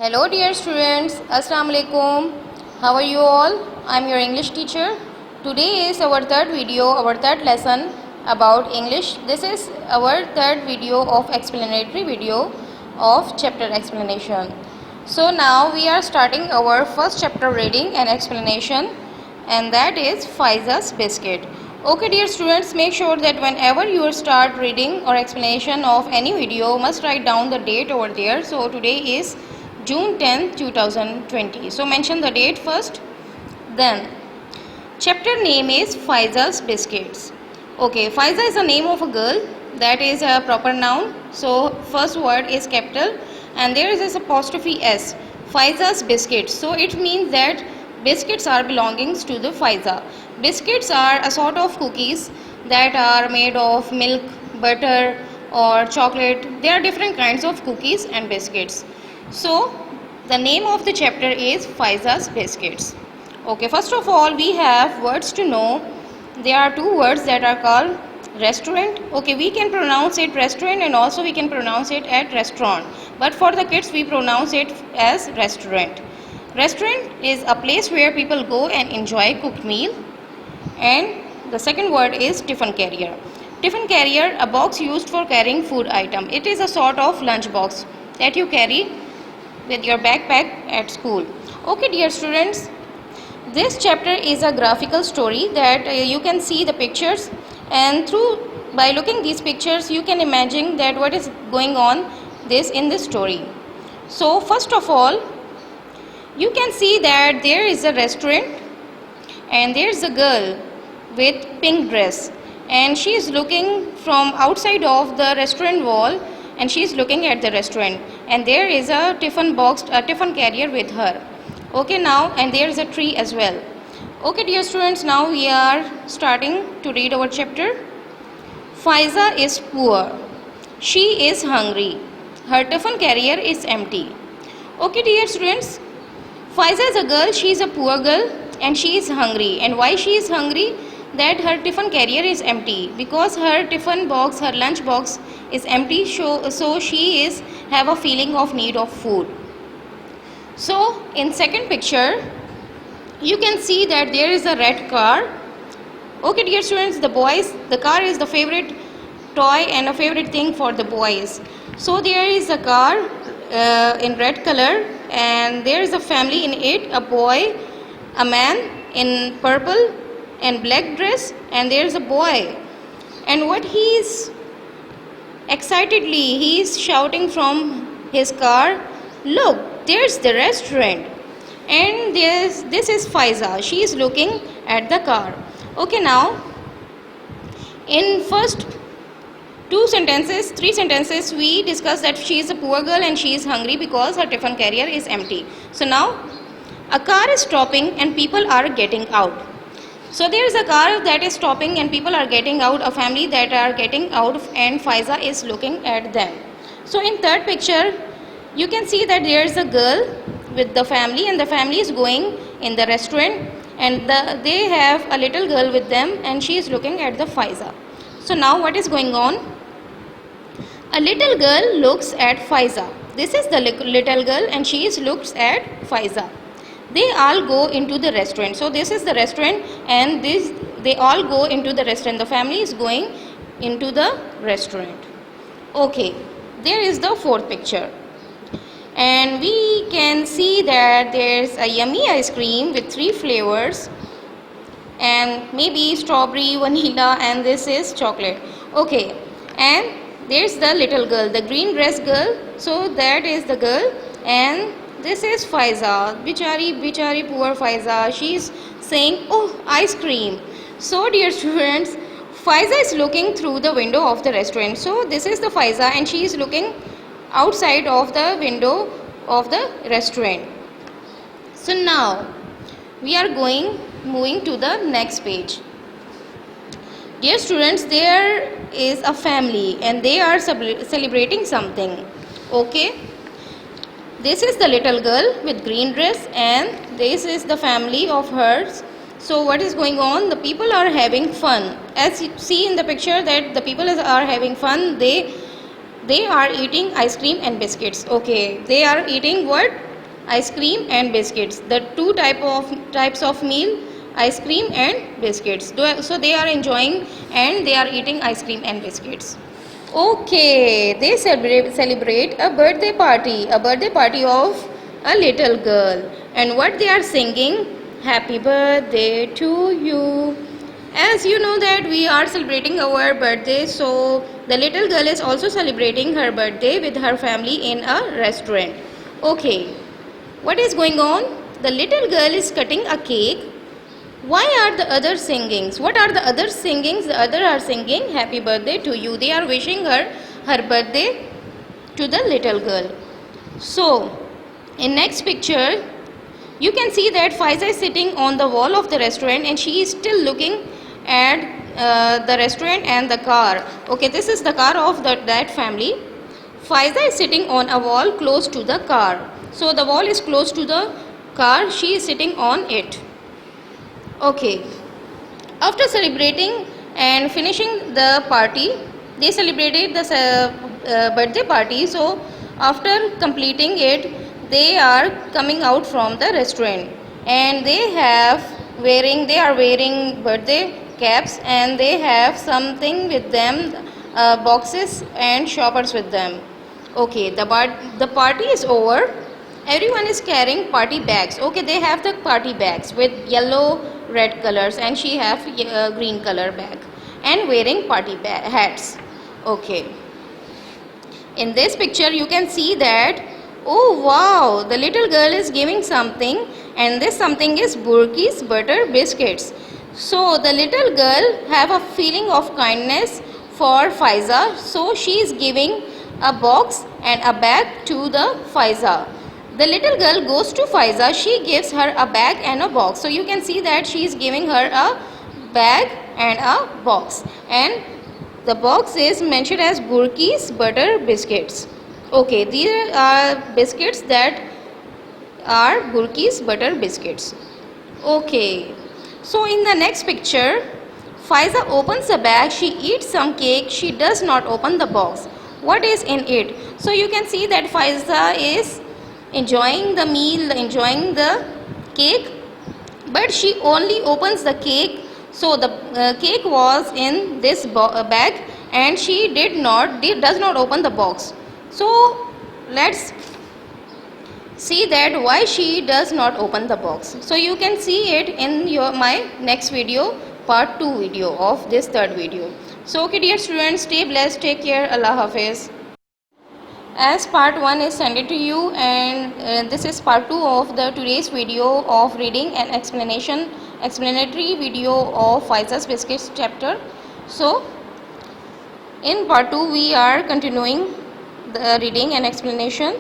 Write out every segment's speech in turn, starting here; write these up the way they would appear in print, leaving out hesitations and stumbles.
Hello dear students, Assalamu alaikum. How are you all? I am your English teacher. Today is our third video, our third lesson about English. This is our third video of explanatory video of chapter explanation. So now we are starting our first chapter reading and explanation, and that is Faiza's Biscuit. Okay dear students, make sure that whenever you start reading or explanation of any video, must write down the date over there. So today is June 10th, 2020. So mention the date first. Then chapter name is Faiza's Biscuits. Okay, Faiza is the name of a girl, that is a proper noun. So first word is capital and there is this apostrophe S. Faiza's Biscuits. So it means that biscuits are belongings to the Faiza. Biscuits are a sort of cookies that are made of milk, butter or chocolate. There are different kinds of cookies and biscuits. So the name of the chapter is Faiza's Biscuits. Okay, first of all we have words to know. There are two words that are called restaurant. Okay, we can pronounce it restaurant and also we can pronounce it at restaurant. But for the kids we pronounce it as restaurant. Restaurant is a place where people go and enjoy cooked meal. And the second word is tiffin carrier. Tiffin carrier, a box used for carrying food item. It is a sort of lunch box that you carry with your backpack at school. Okay dear students, this chapter is a graphical story that you can see the pictures, and by looking these pictures you can imagine that what is going on in this story. So first of all you can see that there is a restaurant and there is a girl with pink dress and she is looking from outside of the restaurant wall and she is looking at the restaurant, and there is a tiffin carrier with her. Okay, now, and there is a tree as well. Okay dear students, now we are starting to read our chapter. Faiza is poor. She is hungry. Her tiffin carrier is empty. Okay dear students, Faiza is a girl, she is a poor girl and she is hungry. And why she is hungry? That her tiffin carrier is empty, because her tiffin box, her lunch box is empty, so she is have a feeling of need of food. So in second picture you can see that there is a red car. Okay dear students, the car is the favorite toy and a favorite thing for the boys. So there is a car in red color and there is a family in it, a boy, a man in purple and black dress, and there is a boy, and what he is excitedly he is shouting from his car, look, there's the restaurant. And this is Faiza, she is looking at the car. Okay, now in first three sentences we discussed that she is a poor girl and she is hungry because her tiffin carrier is empty. So now a car is stopping and people are getting out. So there is a car that is stopping and people are getting out, a family that are getting out, and Faiza is looking at them. So in third picture you can see that there is a girl with the family and the family is going in the restaurant, and they have a little girl with them and she is looking at the Faiza. So now what is going on? A little girl looks at Faiza. This is the little girl and she looks at Faiza. They all go into the restaurant. So this is the restaurant and they all go into the restaurant. The family is going into the restaurant. Okay, there is the fourth picture. And we can see that there's a yummy ice cream with 3 flavors, and maybe strawberry, vanilla, and this is chocolate. Okay, and there's the little girl, the green dress girl. So that is the girl, and this is Faiza, bichari poor Faiza. She is saying, oh, ice cream. So dear students, Faiza is looking through the window of the restaurant. So this is the Faiza and she is looking outside of the window of the restaurant. So now we are moving to the next page. Dear students, there is a family and they are celebrating something. Okay, this is the little girl with green dress and this is the family of hers. So what is going on? The people are having fun. As you see in the picture that the people are having fun, they are eating ice cream and biscuits. Okay, they are eating what? ice cream and biscuits. The two types of meal, ice cream and biscuits. So they are enjoying and they are eating ice cream and biscuits. Okay, they celebrate a birthday party of a little girl. And what they are singing? Happy birthday to you. As you know that we are celebrating our birthday, so the little girl is also celebrating her birthday with her family in a restaurant. Okay, what is going on? The little girl is cutting a cake. Why are the others singing? What are the others singing? The others are singing happy birthday to you. They are wishing her birthday to the little girl. So, in next picture, you can see that Faiza is sitting on the wall of the restaurant and she is still looking at the restaurant and the car. Okay, this is the car of that family. Faiza is sitting on a wall close to the car. So the wall is close to the car. She is sitting on it. Okay. After celebrating and finishing the party, they celebrated the birthday party. So after completing it, they are coming out from the restaurant and they are wearing birthday caps and they have something with them, boxes and shoppers with them. Okay, the party is over. Everyone is carrying party bags. Okay, they have the party bags with yellow, red colors and she have green color bag and wearing party hats. Okay. In this picture you can see that, oh wow, the little girl is giving something and this something is Burki's butter biscuits. So the little girl have a feeling of kindness for Faiza, so she is giving a box and a bag to the Faiza. The little girl goes to Faiza, she gives her a bag and a box. So you can see that she is giving her a bag and a box. And the box is mentioned as Burki's butter biscuits. Okay, these are biscuits that are Burki's butter biscuits. Okay, so in the next picture, Faiza opens the bag, she eats some cake, she does not open the box. What is in it? So you can see that Faiza is enjoying the meal, enjoying the cake, but she only opens the cake. So the cake was in this bag and she does not open the box. So let's see that why she does not open the box. So you can see it in my next video, part 2 video of this third video. So okay dear students, stay blessed, take care, Allah Hafiz. As part 1 is sent it to you and this is part 2 of the today's video of reading and explanatory video of Faiza's Biscuits chapter. So in part 2 we are continuing the reading and explanation.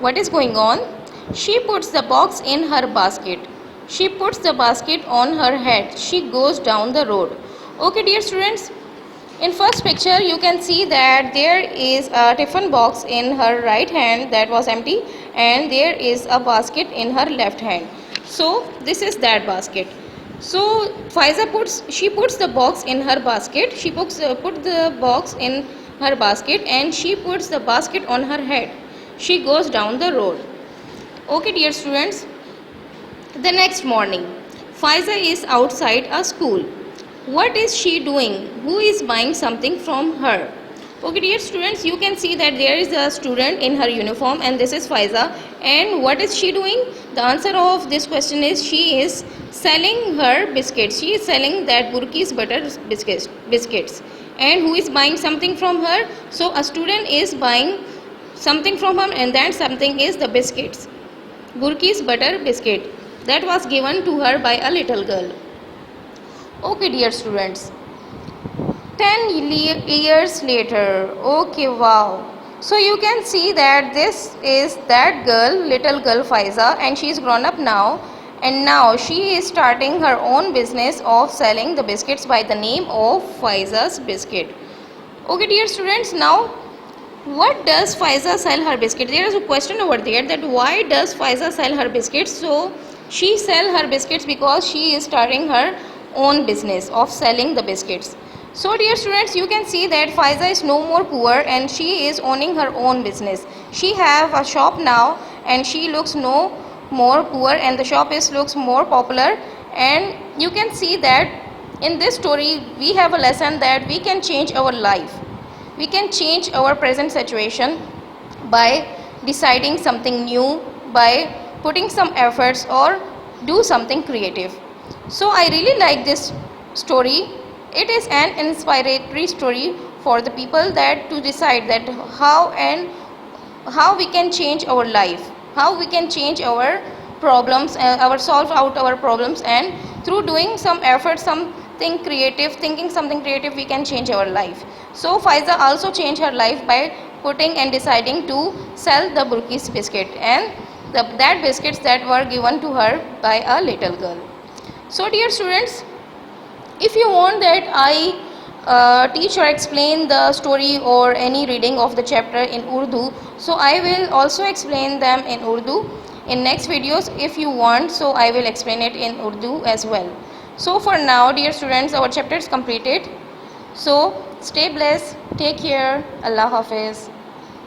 What is going on? She puts the box in her basket. She puts the basket on her head. She goes down the road. Okay dear students, in first picture you can see that there is a tiffin box in her right hand that was empty and there is a basket in her left hand. So this is that basket. So Faiza puts the box in her basket. She put the box in her basket and she puts the basket on her head. She goes down the road. Okay dear students, the next morning Faiza is outside a school. What is she doing? Who is buying something from her? Okay dear students, you can see that there is a student in her uniform and this is Faiza. And what is she doing? The answer of this question is she is selling her biscuits. She is selling that Burki's butter biscuits. And who is buying something from her? So a student is buying something from her and that something is the biscuits. Burki's butter biscuit that was given to her by a little girl. Okay dear students, 10 years later. Okay, wow. So you can see that this is that girl, little girl Faiza, and she is grown up now, and now she is starting her own business of selling the biscuits by the name of Faiza's Biscuit. Okay dear students, now what does Faiza sell her biscuit? There is a question over there that why does Faiza sell her biscuits? So she sell her biscuits because she is starting her own business of selling the biscuits. So dear students, you can see that Faiza is no more poor and she is owning her own business. She have a shop now and she looks no more poor, and the shop looks more popular. And you can see that in this story we have a lesson that we can change our life. We can change our present situation by deciding something new, by putting some efforts, or do something creative. So I really like this story. It is an inspiratory story for the people that to decide that how we can change our life, how we can change our problems, our solve out our problems, and through doing some effort, something creative, thinking something creative, we can change our life. So Faiza also changed her life by putting and deciding to sell the Burkis biscuit, and that biscuits that were given to her by a little girl. So dear students, if you want that I teach or explain the story or any reading of the chapter in Urdu, so I will also explain them in Urdu in next videos if you want. So I will explain it in Urdu as well. So for now, dear students, our chapter is completed. So stay blessed, take care, Allah Hafiz.